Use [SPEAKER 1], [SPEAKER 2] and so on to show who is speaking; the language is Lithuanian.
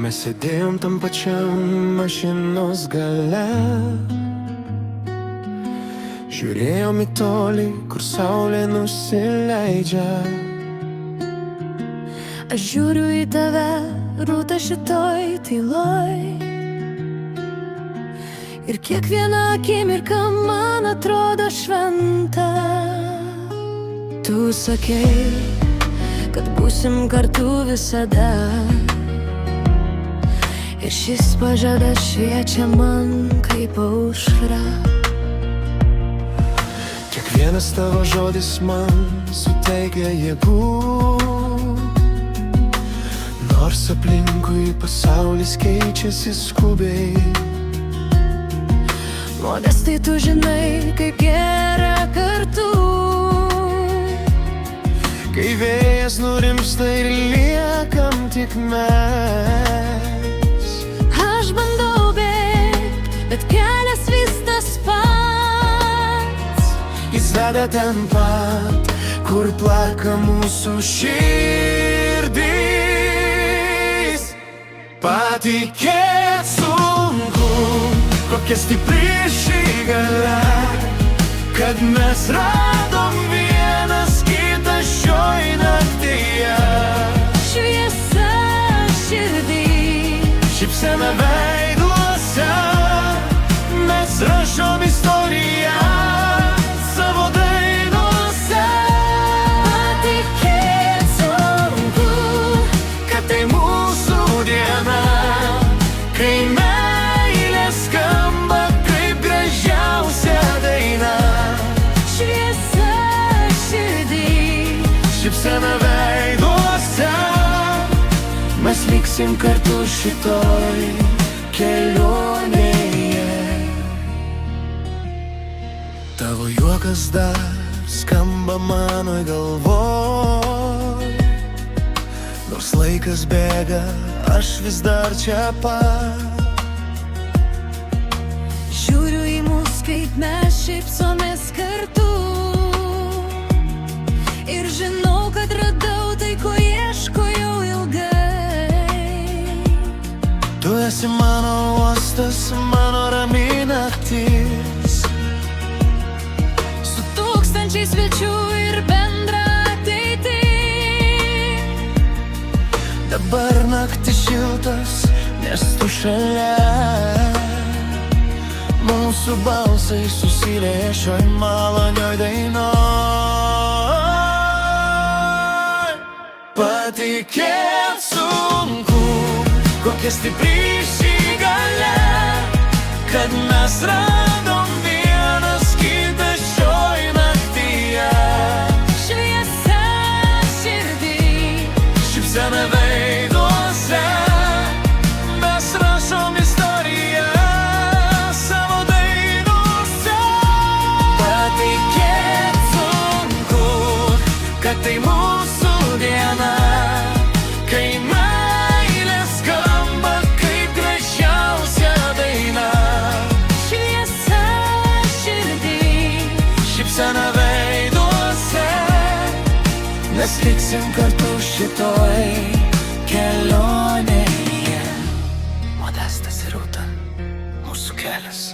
[SPEAKER 1] Mes sėdėjom tam pačiam mašinos gale, žiūrėjom į tolį, kur saulė nusileidžia.
[SPEAKER 2] Aš žiūriu į tave, rūta šitoj tyloj, ir kiekviena akimirka man atrodo šventa. Tu sakei, kad būsim kartu visada, ir šis pažadas šviečia man kaip aušra.
[SPEAKER 1] Kiekvienas tavo žodis man suteikia jėgų, nors aplinkui pasaulis keičiasi skubiai.
[SPEAKER 2] Modestai, tu žinai, kaip gera kartu,
[SPEAKER 1] kai vėjas nurimsta ir liekam tik mes.
[SPEAKER 2] aš bandau bėgt, bet kelias vis tas pats.
[SPEAKER 1] Jis veda ten pat, kur plaka mūsų širdys. Patikėt sunku, kokia stipri ši galia, kad mes radom vienas kitą šioj naktyje.
[SPEAKER 2] Šviesa širdį,
[SPEAKER 1] Šypsena veiduose, mes rašom istoriją savo dainuose.
[SPEAKER 2] patikėt sunku,
[SPEAKER 1] Kad tai mūsų diena, kai meilė skamba kaip gražiausia daina.
[SPEAKER 2] šviesa širdį,
[SPEAKER 1] Šypsena veiduose, mes liksim kartu šitoj kelionėje. Tavo juokas dar skamba mano galvoj, nors laikas bėga, aš vis dar čia pat.
[SPEAKER 2] žiūriu į mus, kaip mes šypsomės kartu, ir žinau, kad radau tai, ko ieškojau ilgai.
[SPEAKER 1] Tu esi mano uostas, mano rami naktis,
[SPEAKER 2] Su tūkstančiais svečių ir bendra ateitį.
[SPEAKER 1] dabar naktis šiltas, nes tu šalia. Mūsų balsai susilieja šioj malonioj dainoj. Patikėt sunku, kokia stipri ši galia, kad mes radom vienas kitą šioj naktyje.
[SPEAKER 2] Šviesa širdį,
[SPEAKER 1] Šypsena veiduose, mes rašom istoriją savo dainuose. Patikėt sunku, kad tai mūsų diena, kai meilė skamba kaip gražiausia daina.
[SPEAKER 2] šviesa širdį,
[SPEAKER 1] Šypsena veiduose, mes liksim kartu šitoj kelionėje. Modestas ir Rūta, mūsų kelias.